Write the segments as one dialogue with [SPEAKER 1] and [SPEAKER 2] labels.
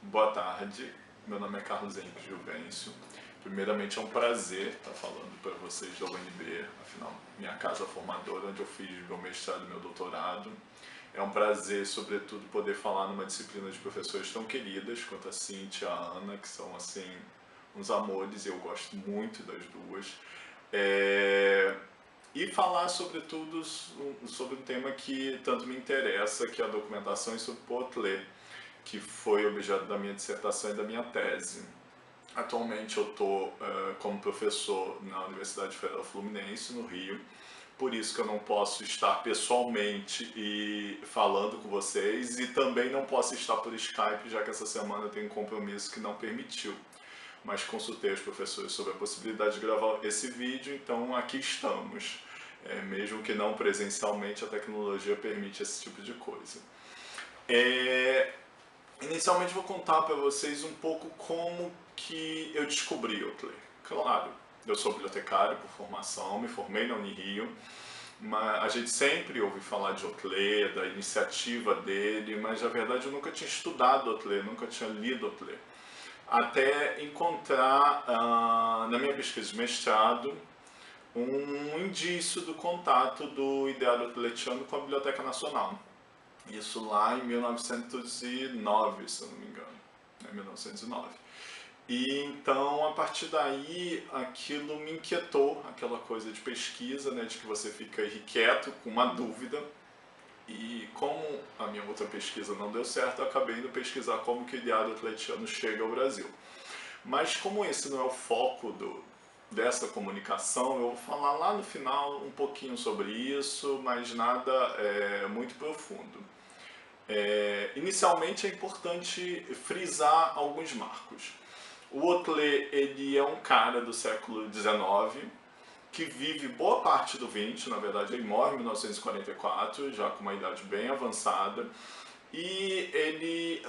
[SPEAKER 1] Boa tarde, meu nome é Carlos Henrique Gilvêncio. Primeiramente é um prazer estar falando para vocês da UNB, afinal, minha casa formadora, onde eu fiz meu mestrado e meu doutorado. É um prazer, sobretudo, poder falar numa disciplina de professores tão queridas quanto a Cíntia e a Ana, que são, assim, uns amores, e eu gosto muito das duas. E falar, sobretudo, sobre um tema que tanto me interessa, que é a documentação e sobre Potlé, que foi objeto da minha dissertação e da minha tese. Atualmente eu estou como professor na Universidade Federal Fluminense, no Rio, por isso que eu não posso estar pessoalmente e falando com vocês, e também não posso estar por Skype, já que essa semana eu tenho um compromisso que não permitiu. Mas consultei os professores sobre a possibilidade de gravar esse vídeo, então aqui estamos. Mesmo que não presencialmente, a tecnologia permite esse tipo de coisa. Inicialmente vou contar para vocês um pouco como que eu descobri Otley. Claro, eu sou bibliotecário por formação, me formei na Unirio, mas a gente sempre ouve falar de Otley, da iniciativa dele, mas na verdade eu nunca tinha estudado Otley, nunca tinha lido Otley. Até encontrar na minha pesquisa de mestrado um indício do contato do ideário otletiano com a Biblioteca Nacional. Isso lá em 1909, se eu não me engano, 1909. E então, a partir daí, aquilo me inquietou, aquela coisa de pesquisa, né, de que você fica irrequieto, com uma dúvida. E como a minha outra pesquisa não deu certo, eu acabei indo pesquisar como que o ideário atletiano chega ao Brasil. Mas como esse não é o foco dessa comunicação, eu vou falar lá no final um pouquinho sobre isso, mas nada muito profundo. Inicialmente é importante frisar alguns marcos. O Otley, ele é um cara do século XIX que vive boa parte do XX, na verdade ele morre em 1944, já com uma idade bem avançada, e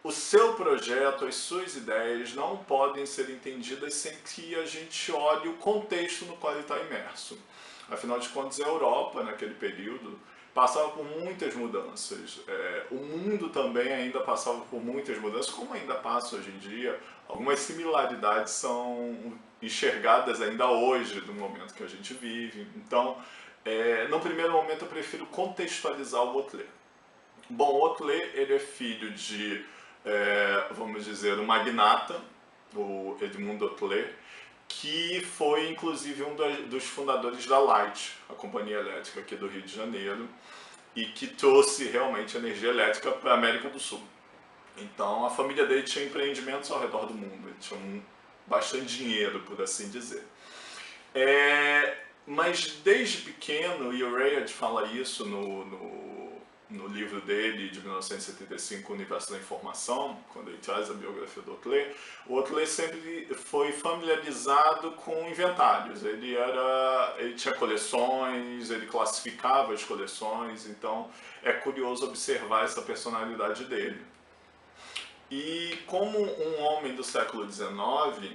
[SPEAKER 1] o seu projeto, as suas ideias não podem ser entendidas sem que a gente olhe o contexto no qual ele está imerso. Afinal de contas, a Europa, naquele período, passava por muitas mudanças. O mundo também ainda passava por muitas mudanças, como ainda passa hoje em dia. Algumas similaridades são enxergadas ainda hoje, no momento que a gente vive. Então, no primeiro momento, eu prefiro contextualizar o Otley. Bom, o Otley, ele é filho de, vamos dizer, um magnata, o Edmund Otley, que foi inclusive um dos fundadores da Light, a companhia elétrica aqui do Rio de Janeiro, e que trouxe realmente energia elétrica para a América do Sul. Então a família dele tinha empreendimentos ao redor do mundo, ele tinha bastante dinheiro, por assim dizer. Mas desde pequeno, e o Rayard fala isso no livro dele de 1975, O Universo da Informação, quando ele traz a biografia do Otley, o Otley sempre foi familiarizado com inventários. Ele tinha coleções, ele classificava as coleções, então é curioso observar essa personalidade dele. E como um homem do século XIX,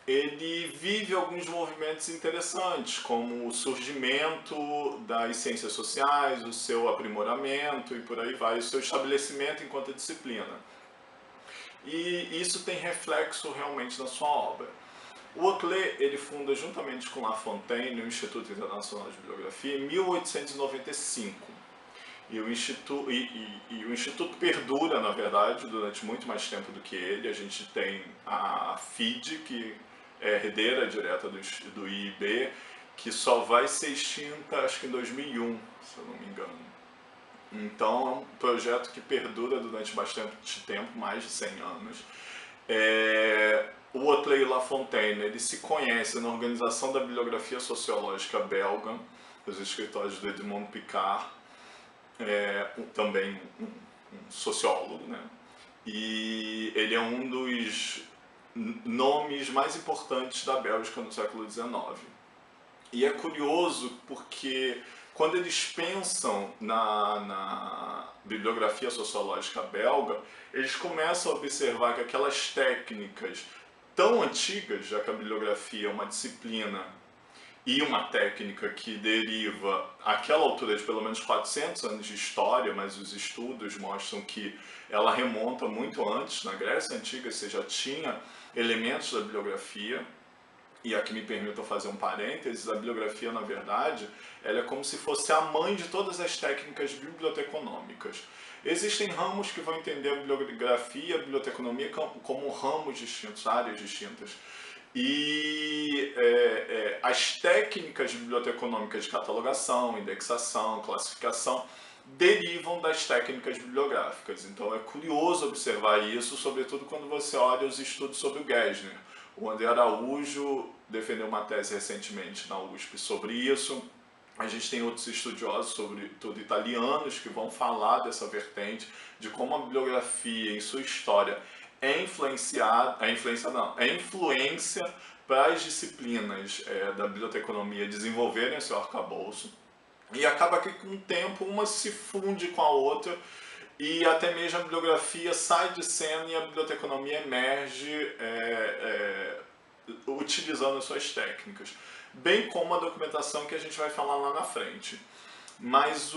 [SPEAKER 1] ele vive alguns movimentos interessantes, como o surgimento das ciências sociais, o seu aprimoramento e por aí vai, o seu estabelecimento enquanto disciplina. E isso tem reflexo realmente na sua obra. O Otley, ele funda juntamente com La Fontaine o Instituto Internacional de Bibliografia em 1895. E o Instituto perdura, na verdade, durante muito mais tempo do que ele. A gente tem a FIDE, que é herdeira direta do IIB, que só vai ser extinta, acho que em 2001, se eu não me engano. Então é um projeto que perdura durante bastante tempo, mais de 100 anos. O Otley e La Fontaine, eles se conhecem na Organização da Bibliografia Sociológica belga, os escritórios do Edmond Picard, também um sociólogo, né? E ele é um dos nomes mais importantes da Bélgica no século XIX. E é curioso porque quando eles pensam na bibliografia sociológica belga, eles começam a observar que aquelas técnicas tão antigas, já que a bibliografia é uma disciplina e uma técnica que deriva àquela altura de pelo menos 400 anos de história, mas os estudos mostram que ela remonta muito antes, na Grécia Antiga você já tinha elementos da bibliografia. E aqui me permitam fazer um parênteses, a bibliografia, na verdade, ela é como se fosse a mãe de todas as técnicas biblioteconômicas. Existem ramos que vão entender a bibliografia e a biblioteconomia como ramos distintos, áreas distintas. E as técnicas biblioteconômicas de catalogação, indexação, classificação, derivam das técnicas bibliográficas. Então é curioso observar isso, sobretudo quando você olha os estudos sobre o Gesner. O André Araújo defendeu uma tese recentemente na USP sobre isso. A gente tem outros estudiosos, sobretudo italianos, que vão falar dessa vertente, de como a bibliografia em sua história é influência para as disciplinas da biblioteconomia desenvolverem seu arcabouço. E acaba que com o tempo uma se funde com a outra e até mesmo a bibliografia sai de cena e a biblioteconomia emerge utilizando as suas técnicas, bem como a documentação que a gente vai falar lá na frente. Mas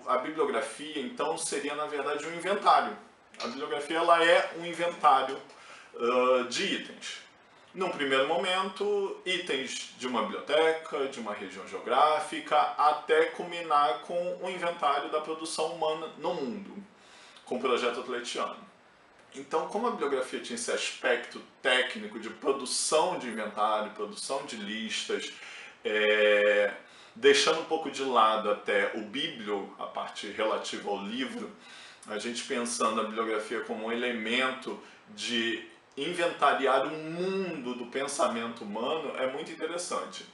[SPEAKER 1] a bibliografia, então, seria na verdade um inventário. A bibliografia ela é um inventário de itens. Num primeiro momento, itens de uma biblioteca, de uma região geográfica, até culminar com o inventário da produção humana no mundo, com o projeto Atletiano. Então, como a bibliografia tinha esse aspecto técnico de produção de inventário, produção de listas, deixando um pouco de lado até o biblio, a parte relativa ao livro, a gente pensando a bibliografia como um elemento de inventariar o mundo do pensamento humano é muito interessante.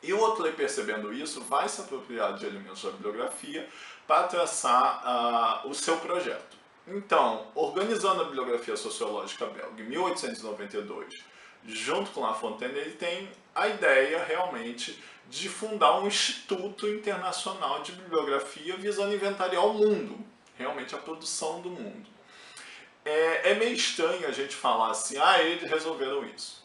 [SPEAKER 1] E o Otley, percebendo isso, vai se apropriar de elementos da bibliografia para traçar o seu projeto. Então, organizando a bibliografia sociológica belga em 1892, junto com La Fontaine, ele tem a ideia realmente de fundar um instituto internacional de bibliografia visando inventariar o mundo, realmente a produção do mundo. É meio estranho a gente falar assim, eles resolveram isso.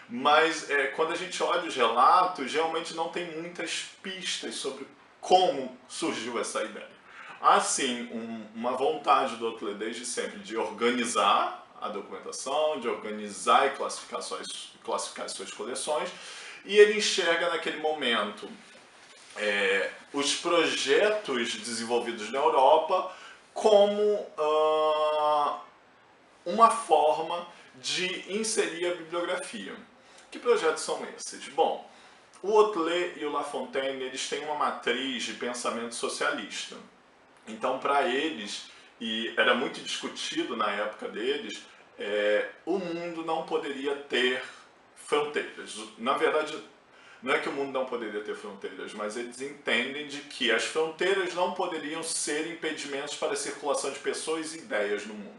[SPEAKER 1] Mas quando a gente olha os relatos, geralmente não tem muitas pistas sobre como surgiu essa ideia. Há sim uma vontade do Otley desde sempre de organizar a documentação, de organizar e classificar suas coleções, e ele enxerga naquele momento os projetos desenvolvidos na Europa como uma forma de inserir a bibliografia. Que projetos são esses? Bom, o Otley e o La Fontaine, eles têm uma matriz de pensamento socialista. Então, para eles, e era muito discutido na época deles, o mundo não poderia ter fronteiras. Na verdade, não é que o mundo não poderia ter fronteiras, mas eles entendem de que as fronteiras não poderiam ser impedimentos para a circulação de pessoas e ideias no mundo.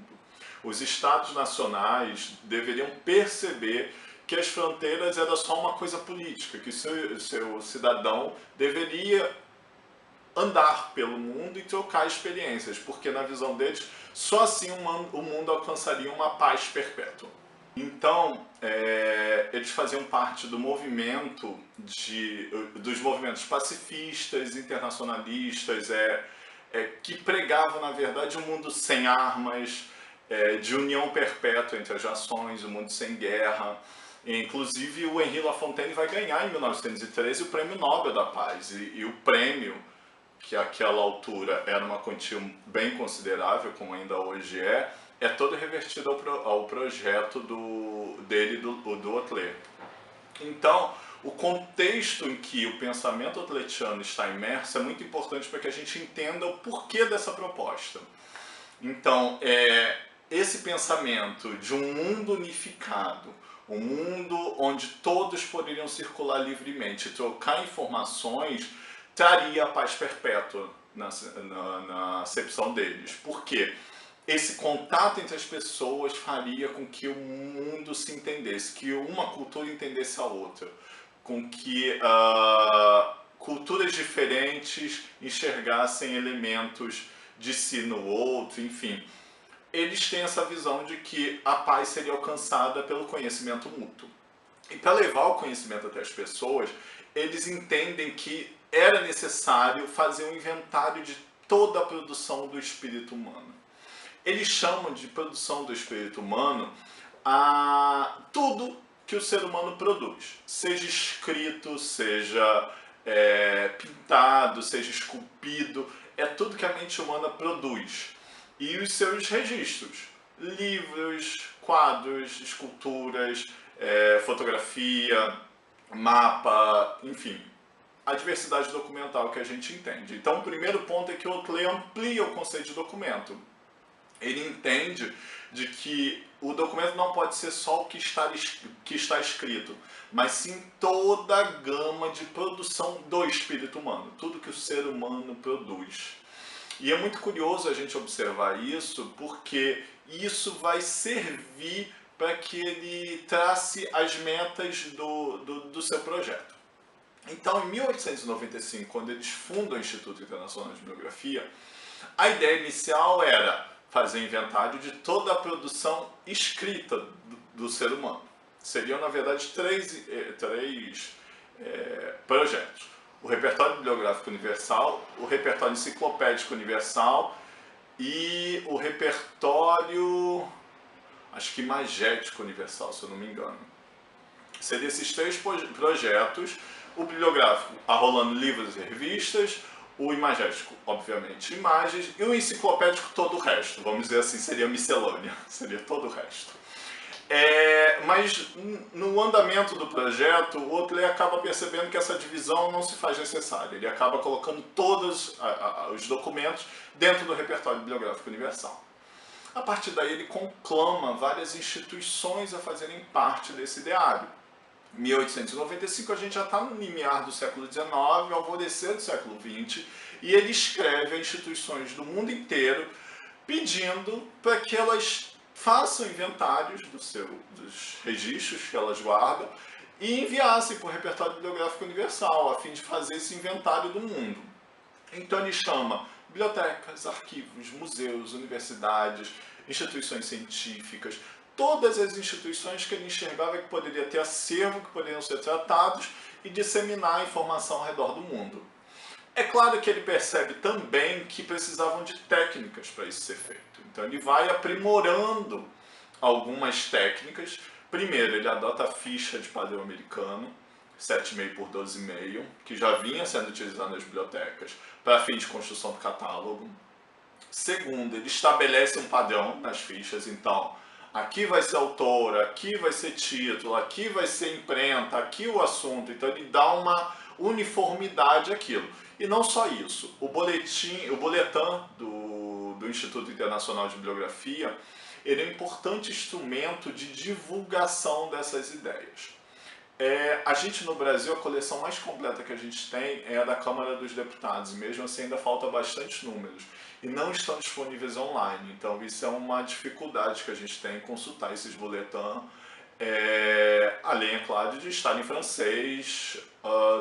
[SPEAKER 1] Os estados nacionais deveriam perceber que as fronteiras eram só uma coisa política, que o seu cidadão deveria andar pelo mundo e trocar experiências, porque na visão deles, só assim o mundo alcançaria uma paz perpétua. Então, eles faziam parte do movimento, dos movimentos pacifistas, internacionalistas, que pregavam, na verdade, um mundo sem armas, de união perpétua entre as nações, um mundo sem guerra. Inclusive, o Henri Lafontaine vai ganhar, em 1913, o Prêmio Nobel da Paz. E o prêmio, que àquela altura era uma quantia bem considerável, como ainda hoje é todo revertido ao projeto do Otley. Então, o contexto em que o pensamento atletiano está imerso é muito importante para que a gente entenda o porquê dessa proposta. Então, esse pensamento de um mundo unificado, um mundo onde todos poderiam circular livremente, trocar informações, traria a paz perpétua na acepção deles. Por quê? Esse contato entre as pessoas faria com que o mundo se entendesse, que uma cultura entendesse a outra, com que culturas diferentes enxergassem elementos de si no outro, enfim. Eles têm essa visão de que a paz seria alcançada pelo conhecimento mútuo. E para levar o conhecimento até as pessoas, eles entendem que era necessário fazer um inventário de toda a produção do espírito humano. Eles chamam de produção do espírito humano a tudo que o ser humano produz, seja escrito, seja pintado, seja esculpido, é tudo que a mente humana produz. E os seus registros, livros, quadros, esculturas, fotografia, mapa, enfim, a diversidade documental que a gente entende. Então, o primeiro ponto é que o Otley amplia o conceito de documento. Ele entende de que o documento não pode ser só o que está escrito, mas sim toda a gama de produção do espírito humano, tudo que o ser humano produz. E é muito curioso a gente observar isso, porque isso vai servir para que ele trace as metas do seu projeto. Então, em 1895, quando eles fundam o Instituto Internacional de Bibliografia, a ideia inicial era fazer inventário de toda a produção escrita do ser humano. Seriam, na verdade, três projetos. O Repertório Bibliográfico Universal, o Repertório Enciclopédico Universal e o Repertório, acho que Imagético Universal, se eu não me engano. Seriam esses três projetos: o bibliográfico arrolando livros e revistas, o imagético, obviamente, imagens, e o enciclopédico todo o resto. Vamos dizer assim, seria miscelânea, seria todo o resto. Mas no andamento do projeto, o Otley acaba percebendo que essa divisão não se faz necessária. Ele acaba colocando todos os documentos dentro do Repertório Bibliográfico Universal. A partir daí, ele conclama várias instituições a fazerem parte desse ideário. Em 1895, a gente já está no limiar do século XIX, alvorecer do século XX, e ele escreve a instituições do mundo inteiro pedindo para que elas façam inventários dos registros que elas guardam e enviassem para o Repertório Bibliográfico Universal, a fim de fazer esse inventário do mundo. Então ele chama bibliotecas, arquivos, museus, universidades, instituições científicas, todas as instituições que ele enxergava que poderia ter acervo, que poderiam ser tratados e disseminar a informação ao redor do mundo. É claro que ele percebe também que precisavam de técnicas para isso ser feito. Então ele vai aprimorando algumas técnicas. Primeiro, ele adota a ficha de padrão americano, 7,5 por 12,5, que já vinha sendo utilizada nas bibliotecas para fim de construção do catálogo. Segundo, ele estabelece um padrão nas fichas. Então, aqui vai ser autor, aqui vai ser título, aqui vai ser imprenta, aqui o assunto. Então ele dá uma uniformidade àquilo. E não só isso, o boletim do Instituto Internacional de Bibliografia, ele é um importante instrumento de divulgação dessas ideias. A gente no Brasil, a coleção mais completa que a gente tem é a da Câmara dos Deputados, e mesmo assim ainda falta bastante números. E não estão disponíveis online, então isso é uma dificuldade que a gente tem em consultar esses boletins, além, é claro, de estar em francês,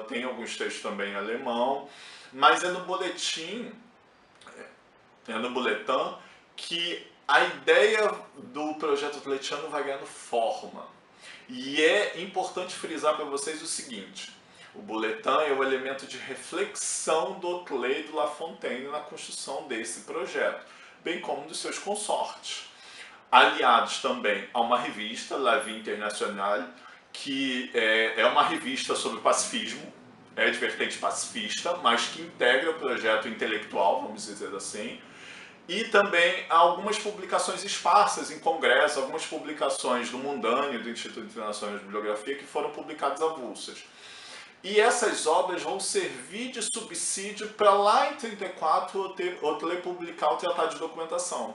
[SPEAKER 1] tem alguns textos também em alemão, mas é no boletim que a ideia do projeto atletiano vai ganhando forma. E é importante frisar para vocês o seguinte: o boletim é o elemento de reflexão do Otley e do La Fontaine na construção desse projeto, bem como dos seus consortes. Aliados também a uma revista, La Vie Internationale, que é uma revista sobre pacifismo, de vertente pacifista, mas que integra o projeto intelectual, vamos dizer assim. E também algumas publicações esparsas em congressos, algumas publicações do Mundâneo, do Instituto Internacional de Bibliografia, que foram publicadas avulsas. E essas obras vão servir de subsídio para lá em 1934 o Otley publicar o Tratado de Documentação.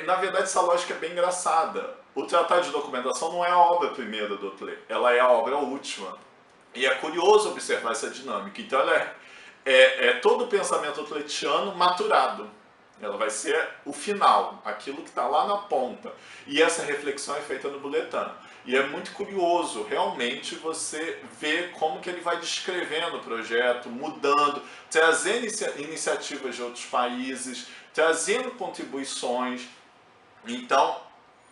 [SPEAKER 1] Na verdade, essa lógica é bem engraçada. O Tratado de Documentação não é a obra primeira do Otley, ela é a obra última. E é curioso observar essa dinâmica. Então ela é todo o pensamento otletiano maturado. Ela vai ser o final, aquilo que está lá na ponta. E essa reflexão é feita no boletim. E é muito curioso, realmente, você ver como que ele vai descrevendo o projeto, mudando, trazendo iniciativas de outros países, trazendo contribuições. Então,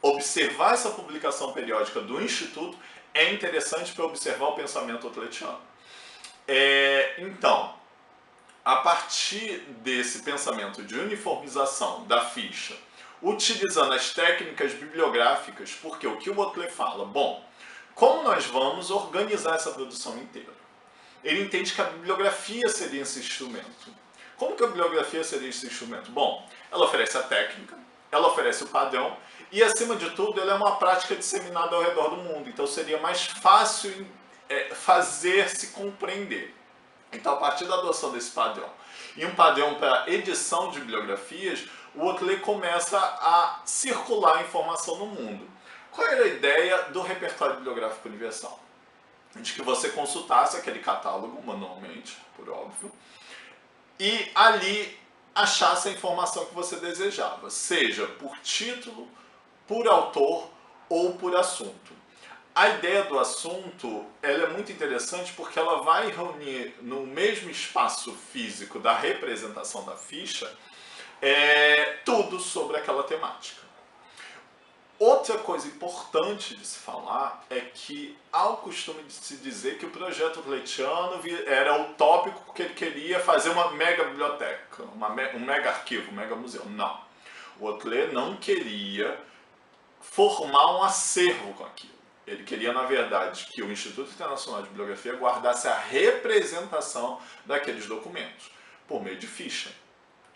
[SPEAKER 1] observar essa publicação periódica do Instituto é interessante para observar o pensamento otletiano. Então, a partir desse pensamento de uniformização da ficha, utilizando as técnicas bibliográficas, porque o que o Boteler fala? Bom, como nós vamos organizar essa produção inteira? Ele entende que a bibliografia seria esse instrumento. Como que a bibliografia seria esse instrumento? Bom, ela oferece a técnica, ela oferece o padrão e, acima de tudo, ela é uma prática disseminada ao redor do mundo. Então, seria mais fácil fazer se compreender. Então, a partir da adoção desse padrão e um padrão para edição de bibliografias, o Boteler começa a circular a informação no mundo. Qual era a ideia do repertório bibliográfico universal? De que você consultasse aquele catálogo manualmente, por óbvio, e ali achasse a informação que você desejava, seja por título, por autor ou por assunto. A ideia do assunto ela é muito interessante porque ela vai reunir no mesmo espaço físico da representação da ficha tudo sobre aquela temática. Outra coisa importante de se falar é que há o costume de se dizer que o projeto Tletiano era utópico porque ele queria fazer uma mega biblioteca, um mega arquivo, um mega museu. Não. O Boteler não queria formar um acervo com aquilo. Ele queria, na verdade, que o Instituto Internacional de Bibliografia guardasse a representação daqueles documentos, por meio de ficha.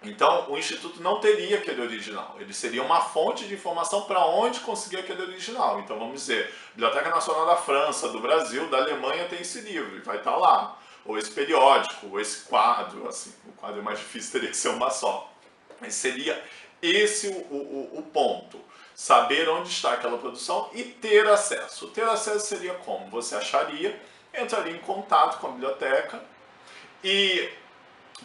[SPEAKER 1] Então, o Instituto não teria aquele original, ele seria uma fonte de informação para onde conseguir aquele original. Então, vamos dizer, Biblioteca Nacional da França, do Brasil, da Alemanha tem esse livro, e vai estar lá. Ou esse periódico, ou esse quadro, assim, o quadro é mais difícil, teria que ser uma só. Mas seria esse o ponto. Saber onde está aquela produção e ter acesso. Ter acesso seria como? Você acharia, entraria em contato com a biblioteca e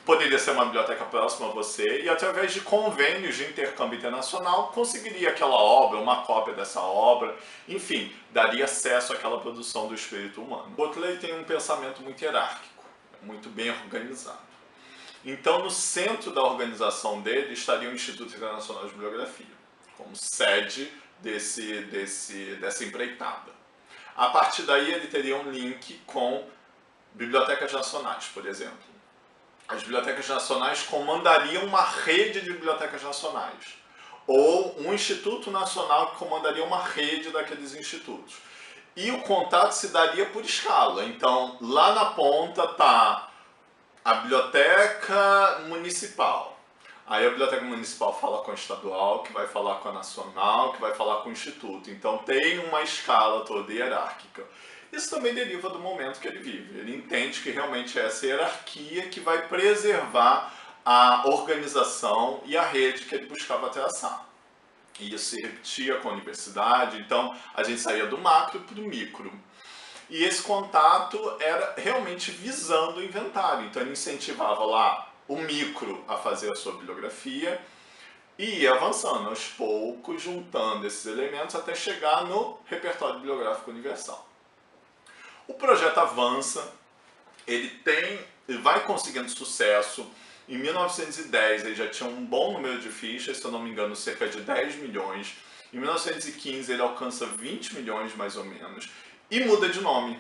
[SPEAKER 1] poderia ser uma biblioteca próxima a você e através de convênios de intercâmbio internacional conseguiria aquela obra, uma cópia dessa obra, enfim, daria acesso àquela produção do espírito humano. Boteler tem um pensamento muito hierárquico, muito bem organizado. Então, no centro da organização dele estaria o Instituto Internacional de Bibliografia, como sede dessa empreitada. A partir daí, ele teria um link com bibliotecas nacionais, por exemplo. As bibliotecas nacionais comandariam uma rede de bibliotecas nacionais, ou um instituto nacional que comandaria uma rede daqueles institutos. E o contato se daria por escala. Então, lá na ponta está a biblioteca municipal. Aí a biblioteca municipal fala com a estadual, que vai falar com a nacional, que vai falar com o instituto. Então tem uma escala toda hierárquica. Isso também deriva do momento que ele vive. Ele entende que realmente é essa hierarquia que vai preservar a organização e a rede que ele buscava traçar. E isso se repetia com a universidade, então a gente saía do macro para o micro. E esse contato era realmente visando o inventário. Então ele incentivava lá o micro a fazer a sua bibliografia e ia avançando aos poucos, juntando esses elementos até chegar no repertório bibliográfico universal. O projeto avança, ele vai conseguindo sucesso. Em 1910 ele já tinha um bom número de fichas, se eu não me engano cerca de 10 milhões. Em 1915 ele alcança 20 milhões mais ou menos e muda de nome.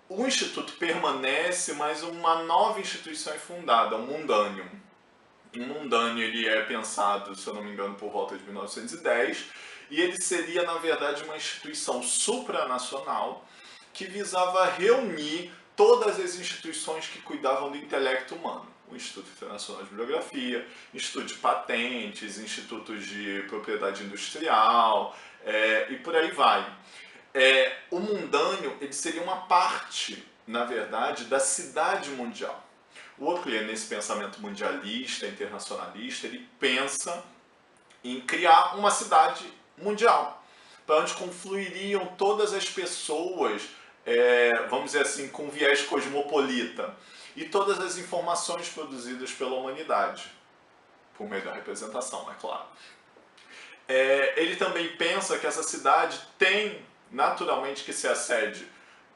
[SPEAKER 1] O Instituto permanece, mas uma nova instituição é fundada, o Mundanium. O Mundanium ele é pensado, se eu não me engano, por volta de 1910, e ele seria, na verdade, uma instituição supranacional que visava reunir todas as instituições que cuidavam do intelecto humano. O Instituto Internacional de Bibliografia, Instituto de Patentes, Institutos de Propriedade Industrial, e por aí vai. O Mundanium ele seria uma parte, na verdade, da cidade mundial. O Boteler, nesse pensamento mundialista, internacionalista, ele pensa em criar uma cidade mundial, para onde confluiriam todas as pessoas, vamos dizer assim, com viés cosmopolita, e todas as informações produzidas pela humanidade, por meio da representação, é claro. Ele também pensa que essa cidade tem naturalmente que ser a sede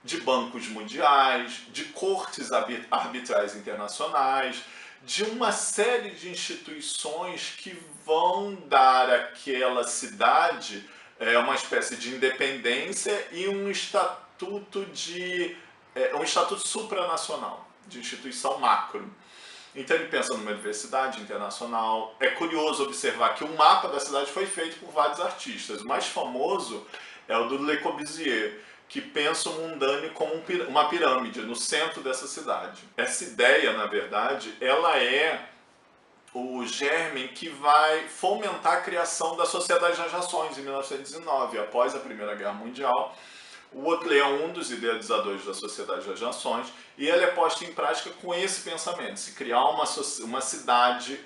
[SPEAKER 1] de bancos mundiais, de cortes arbitrais internacionais, de uma série de instituições que vão dar àquela cidade uma espécie de independência e um estatuto de é um estatuto supranacional, de instituição macro. Então ele pensa numa universidade internacional. É curioso observar que o mapa da cidade foi feito por vários artistas. O mais famoso é o do Le Corbusier, que pensa o mundâneo como uma pirâmide no centro dessa cidade. Essa ideia, na verdade, ela é o germe que vai fomentar a criação da Sociedade das Nações em 1909, após a Primeira Guerra Mundial. O Otley é um dos idealizadores da Sociedade das Nações e ela é posta em prática com esse pensamento, se criar uma cidade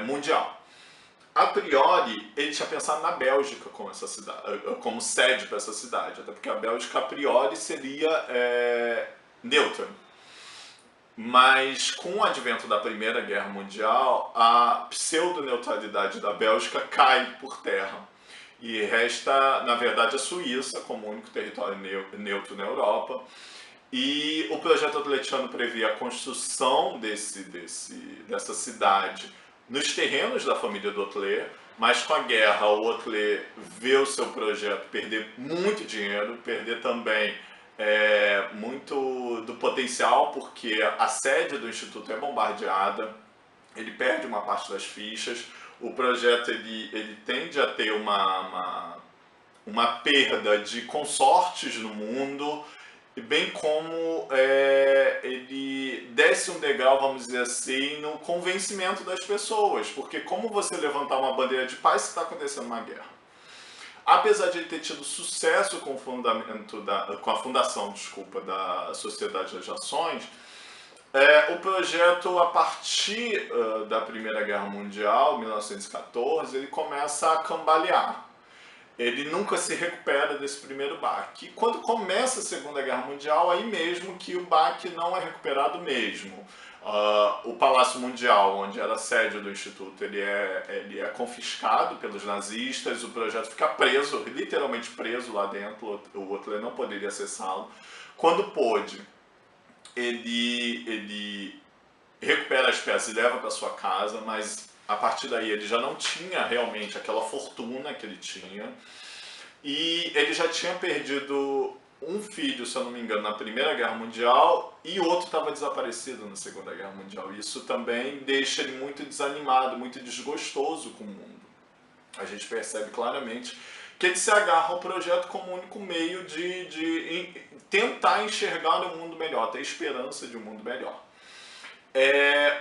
[SPEAKER 1] mundial. A priori, ele tinha pensado na Bélgica como, essa cidade, como sede para essa cidade, até porque a Bélgica, a priori, seria neutra. Mas com o advento da Primeira Guerra Mundial, a pseudo-neutralidade da Bélgica cai por terra. E resta, na verdade, a Suíça como único território neutro na Europa. E o projeto atletiano previa a construção dessa cidade nos terrenos da família Dottler, mas com a guerra o Otley vê o seu projeto perder muito dinheiro, perder também muito do potencial, porque a sede do Instituto é bombardeada, ele perde uma parte das fichas, o projeto ele tende a ter uma perda de consortes no mundo, bem como ele desce um degrau, vamos dizer assim, no convencimento das pessoas, porque como você levantar uma bandeira de paz se está acontecendo uma guerra? Apesar de ele ter tido sucesso com a fundação da Sociedade das Nações, o projeto, a partir da Primeira Guerra Mundial, 1914, ele começa a cambalear. Ele nunca se recupera desse primeiro baque. E quando começa a Segunda Guerra Mundial, aí mesmo que o baque não é recuperado mesmo. O Palácio Mundial, onde era a sede do Instituto, ele é confiscado pelos nazistas, o projeto fica preso, literalmente preso lá dentro, o Otley não poderia acessá-lo. Quando pôde, ele recupera as peças e leva para sua casa, mas a partir daí ele já não tinha realmente aquela fortuna que ele tinha. E ele já tinha perdido um filho, se eu não me engano, na Primeira Guerra Mundial e outro estava desaparecido na Segunda Guerra Mundial. Isso também deixa ele muito desanimado, muito desgostoso com o mundo. A gente percebe claramente que ele se agarra ao projeto como o único meio de tentar enxergar um mundo melhor, ter esperança de um mundo melhor.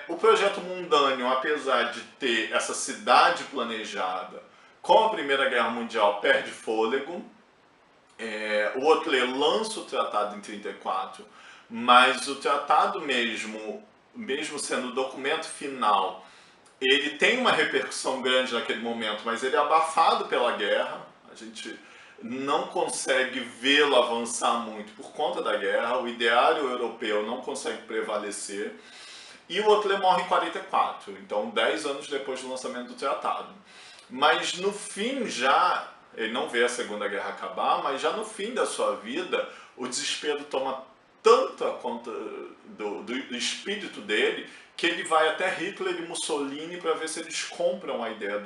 [SPEAKER 1] O projeto mundâneo, apesar de ter essa cidade planejada, com a Primeira Guerra Mundial perde fôlego. O Otley lança o tratado em 1934, mas o tratado mesmo sendo o documento final, ele tem uma repercussão grande naquele momento, mas ele é abafado pela guerra. A gente não consegue vê-lo avançar muito por conta da guerra, o ideário europeu não consegue prevalecer. E o Otley morre em 1944, então 10 anos depois do lançamento do tratado. Mas no fim já, ele não vê a Segunda Guerra acabar, mas já no fim da sua vida, o desespero toma tanta conta do espírito dele, que ele vai até Hitler e Mussolini para ver se eles compram a ideia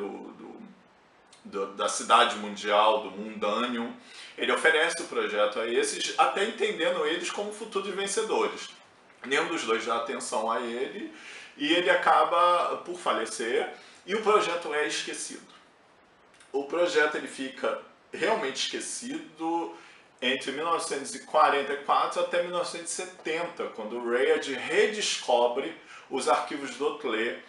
[SPEAKER 1] da cidade mundial, do mundâneo. Ele oferece o projeto a esses, até entendendo eles como futuros vencedores. Nenhum dos dois dá atenção a ele e ele acaba por falecer e o projeto é esquecido. O projeto ele fica realmente esquecido entre 1944 até 1970, quando o Rayard redescobre os arquivos do Otley,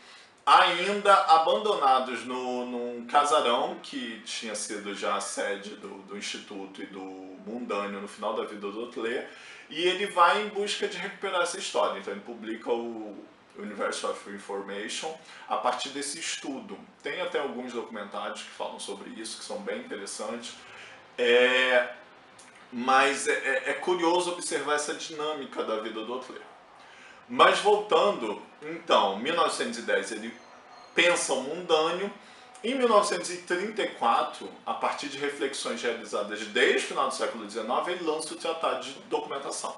[SPEAKER 1] ainda abandonados num casarão que tinha sido já a sede do Instituto e do Mundâneo no final da vida do Otley, e ele vai em busca de recuperar essa história. Então ele publica o Universe of Information a partir desse estudo. Tem até alguns documentários que falam sobre isso, que são bem interessantes. Mas é curioso observar essa dinâmica da vida do Otley. Mas voltando, então, 1910 ele pensa o mundâneo. Em 1934, a partir de reflexões realizadas desde o final do século XIX, ele lança o Tratado de Documentação.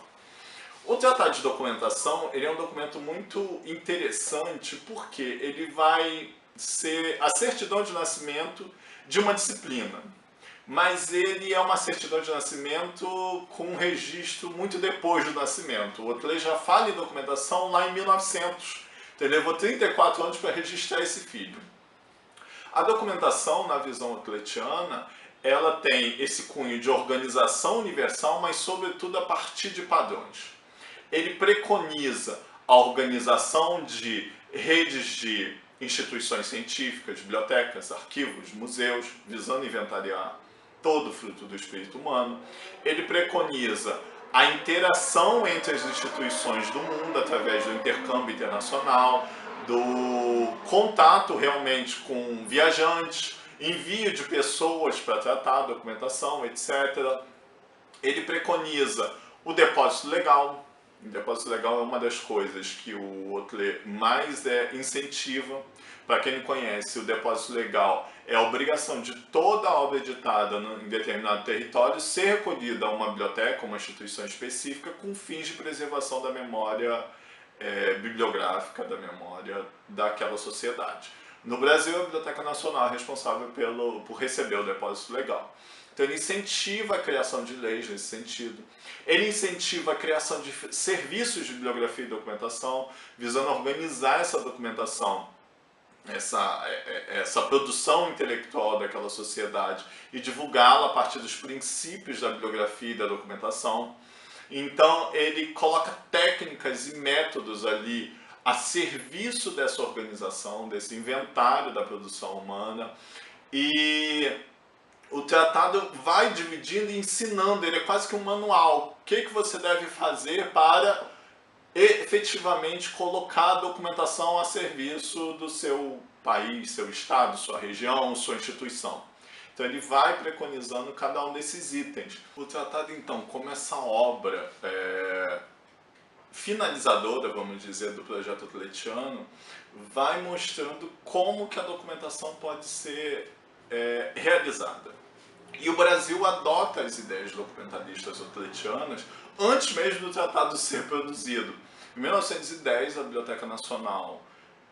[SPEAKER 1] O Tratado de Documentação ele é um documento muito interessante porque ele vai ser a certidão de nascimento de uma disciplina. mas ele é uma certidão de nascimento com um registro muito depois do nascimento. O Otley já fala em documentação lá em 1900. Então ele levou 34 anos para registrar esse filho. A documentação, na visão otletiana, ela tem esse cunho de organização universal, mas sobretudo a partir de padrões. Ele preconiza a organização de redes de instituições científicas, bibliotecas, arquivos, museus, visando inventariar todo o fruto do espírito humano. Ele preconiza a interação entre as instituições do mundo através do intercâmbio internacional, do contato realmente com viajantes, envio de pessoas para tratar a documentação, etc. Ele preconiza o depósito legal. O depósito legal é uma das coisas que o Otley mais incentiva. Para quem não conhece, o depósito legal é a obrigação de toda a obra editada em determinado território ser recolhida a uma biblioteca, uma instituição específica, com fins de preservação da memória bibliográfica, da memória daquela sociedade. No Brasil, a Biblioteca Nacional é responsável por receber o depósito legal. Então ele incentiva a criação de leis nesse sentido. Ele incentiva a criação de serviços de bibliografia e documentação, visando organizar essa documentação, essa produção intelectual daquela sociedade e divulgá-la a partir dos princípios da bibliografia e da documentação. Então ele coloca técnicas e métodos ali a serviço dessa organização, desse inventário da produção humana, e o tratado vai dividindo e ensinando, ele é quase que um manual. O que você deve fazer para efetivamente colocar a documentação a serviço do seu país, seu estado, sua região, sua instituição. Então ele vai preconizando cada um desses itens. O tratado, então, como essa obra finalizadora, vamos dizer, do projeto otletiano, vai mostrando como que a documentação pode ser realizada. E o Brasil adota as ideias documentalistas otletianas antes mesmo do tratado ser produzido. Em 1910, a Biblioteca Nacional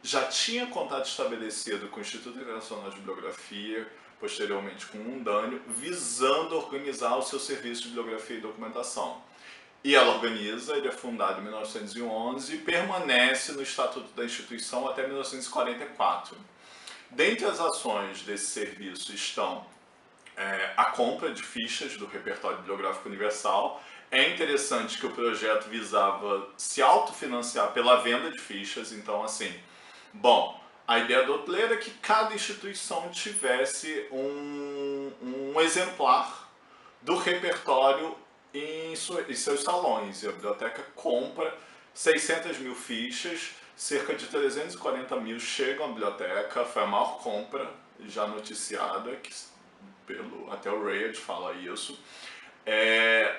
[SPEAKER 1] já tinha contato estabelecido com o Instituto Internacional de Bibliografia, posteriormente com o Undânio, visando organizar o seu serviço de bibliografia e documentação. E ela organiza, ele é fundado em 1911 e permanece no Estatuto da Instituição até 1944. Dentre as ações desse serviço estão a compra de fichas do Repertório Bibliográfico Universal. É interessante que o projeto visava se autofinanciar pela venda de fichas, então assim, bom, a ideia do Otley era que cada instituição tivesse um exemplar do repertório em seus salões, e a biblioteca compra 600 mil fichas, cerca de 340 mil chegam à biblioteca, foi a maior compra já noticiada, até o Rayard fala isso.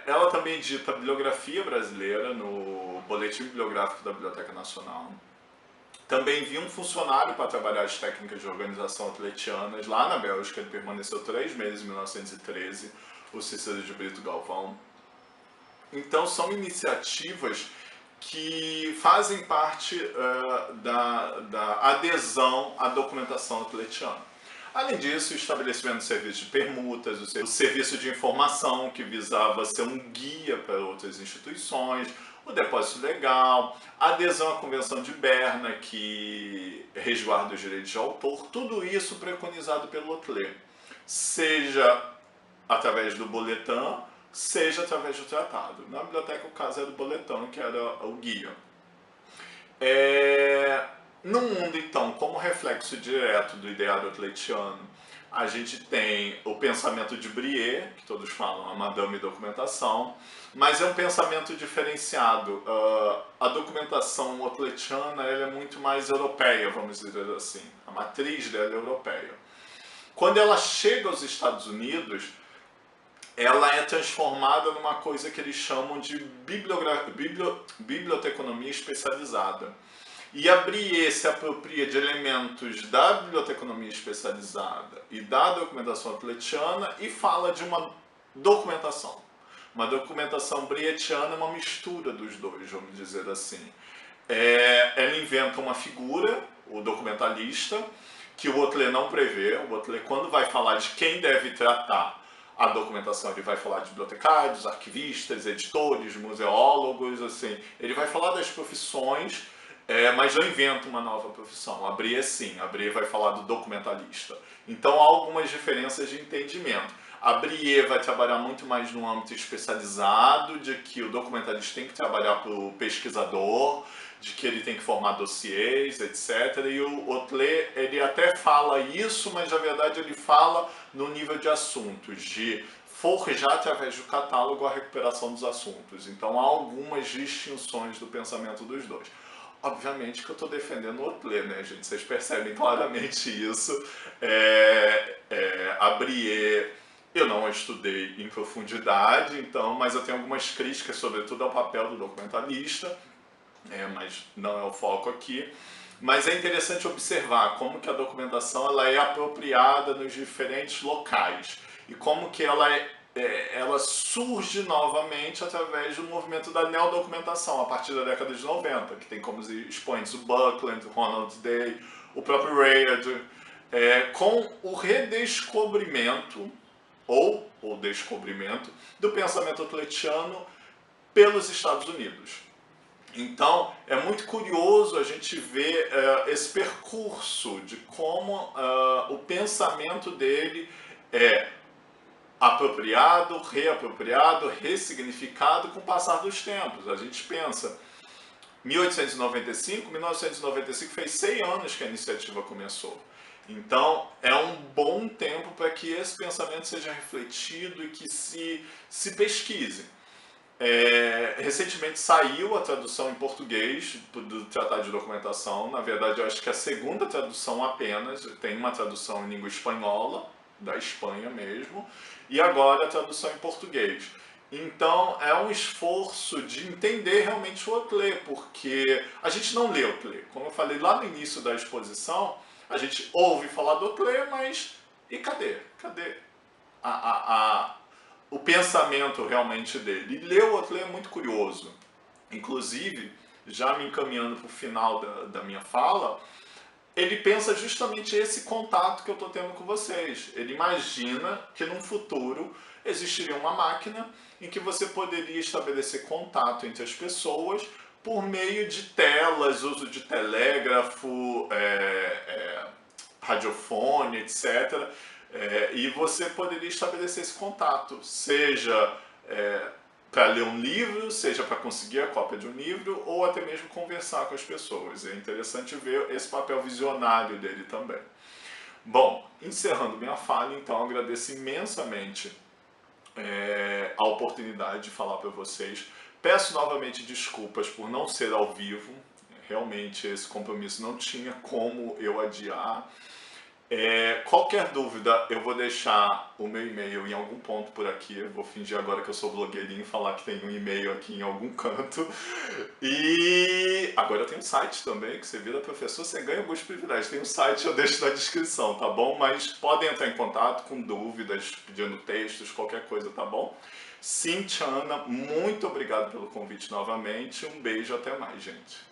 [SPEAKER 1] Ela também edita a bibliografia brasileira no Boletim Bibliográfico da Biblioteca Nacional. Também vi um funcionário para trabalhar as técnicas de organização otletianas lá na Bélgica, ele permaneceu 3 meses em 1913, o Cícero de Brito Galvão. Então são iniciativas que fazem parte da adesão à documentação otletiana. Além disso, o estabelecimento do serviço de permutas, o serviço de informação, que visava ser um guia para outras instituições, o depósito legal, a adesão à Convenção de Berna, que resguarda os direitos de autor, tudo isso preconizado pelo Otley, seja através do boletim, seja através do tratado. Na biblioteca, o caso era do boletim, que era o guia. No mundo, então, como reflexo direto do ideário otletiano, a gente tem o pensamento de Brie, que todos falam a Madame Documentação, mas é um pensamento diferenciado. A documentação otletiana ela é muito mais europeia, vamos dizer assim. A matriz dela é europeia. Quando ela chega aos Estados Unidos, ela é transformada numa coisa que eles chamam de biblioteconomia especializada. E a Brie se apropria de elementos da biblioteconomia especializada e da documentação otletiana e fala de uma documentação. Uma documentação brietiana é uma mistura dos dois, vamos dizer assim. Ela inventa uma figura, o documentalista, que o Otley não prevê. O Otley, quando vai falar de quem deve tratar a documentação, ele vai falar de bibliotecários, arquivistas, editores, museólogos, assim, ele vai falar das profissões, mas não inventa uma nova profissão. A Brie sim, a Brie vai falar do documentalista. Então há algumas diferenças de entendimento. A Brie vai trabalhar muito mais no âmbito especializado, de que o documentalista tem que trabalhar para o pesquisador, de que ele tem que formar dossiês, etc. E o Otlet, ele até fala isso, mas na verdade ele fala no nível de assuntos, de forjar através do catálogo a recuperação dos assuntos. Então há algumas distinções do pensamento dos dois. Obviamente que eu estou defendendo o Otlet, né, gente? Vocês percebem claramente isso. A Brie, eu não a estudei em profundidade, então, mas eu tenho algumas críticas, sobretudo ao papel do documentalista, mas não é o foco aqui. Mas é interessante observar como que a documentação ela é apropriada nos diferentes locais e como que ela surge novamente através do movimento da neodocumentação, a partir da década de 90, que tem como expoentes o Buckland, o Ronald Day, o próprio Rayard, com o redescobrimento ou o descobrimento do pensamento otletiano pelos Estados Unidos. Então, é muito curioso a gente ver esse percurso de como o pensamento dele é apropriado, reapropriado, ressignificado com o passar dos tempos. A gente pensa, 1995 fez 100 anos que a iniciativa começou. Então, é um bom tempo para que esse pensamento seja refletido e que se pesquise. Recentemente saiu a tradução em português do Tratado de Documentação. Na verdade, eu acho que a segunda tradução apenas. Tem uma tradução em língua espanhola, da Espanha mesmo, e agora a tradução em português. Então, é um esforço de entender realmente o Otlet, porque a gente não lê o Otlet. Como eu falei lá no início da exposição, a gente ouve falar do Otlet, mas e cadê? Cadê o pensamento realmente dele? E ler o Otlet é muito curioso. Inclusive, já me encaminhando para o final da minha fala, ele pensa justamente esse contato que eu estou tendo com vocês. Ele imagina que num futuro existiria uma máquina em que você poderia estabelecer contato entre as pessoas por meio de telas, uso de telégrafo, radiofone, etc. E você poderia estabelecer esse contato, seja para ler um livro, seja para conseguir a cópia de um livro, ou até mesmo conversar com as pessoas. É interessante ver esse papel visionário dele também. Bom, encerrando minha fala, então, agradeço imensamente a oportunidade de falar para vocês. Peço novamente desculpas por não ser ao vivo. Realmente esse compromisso não tinha como eu adiar. Qualquer dúvida, eu vou deixar o meu e-mail em algum ponto por aqui. Eu vou fingir agora que eu sou blogueirinho e falar que tem um e-mail aqui em algum canto. E agora eu tenho um site também, que você vira professor, você ganha alguns privilégios. Tem um site, eu deixo na descrição, tá bom? Mas podem entrar em contato com dúvidas, pedindo textos, qualquer coisa, tá bom? Cíntia, Ana, muito obrigado pelo convite novamente. Um beijo, até mais, gente.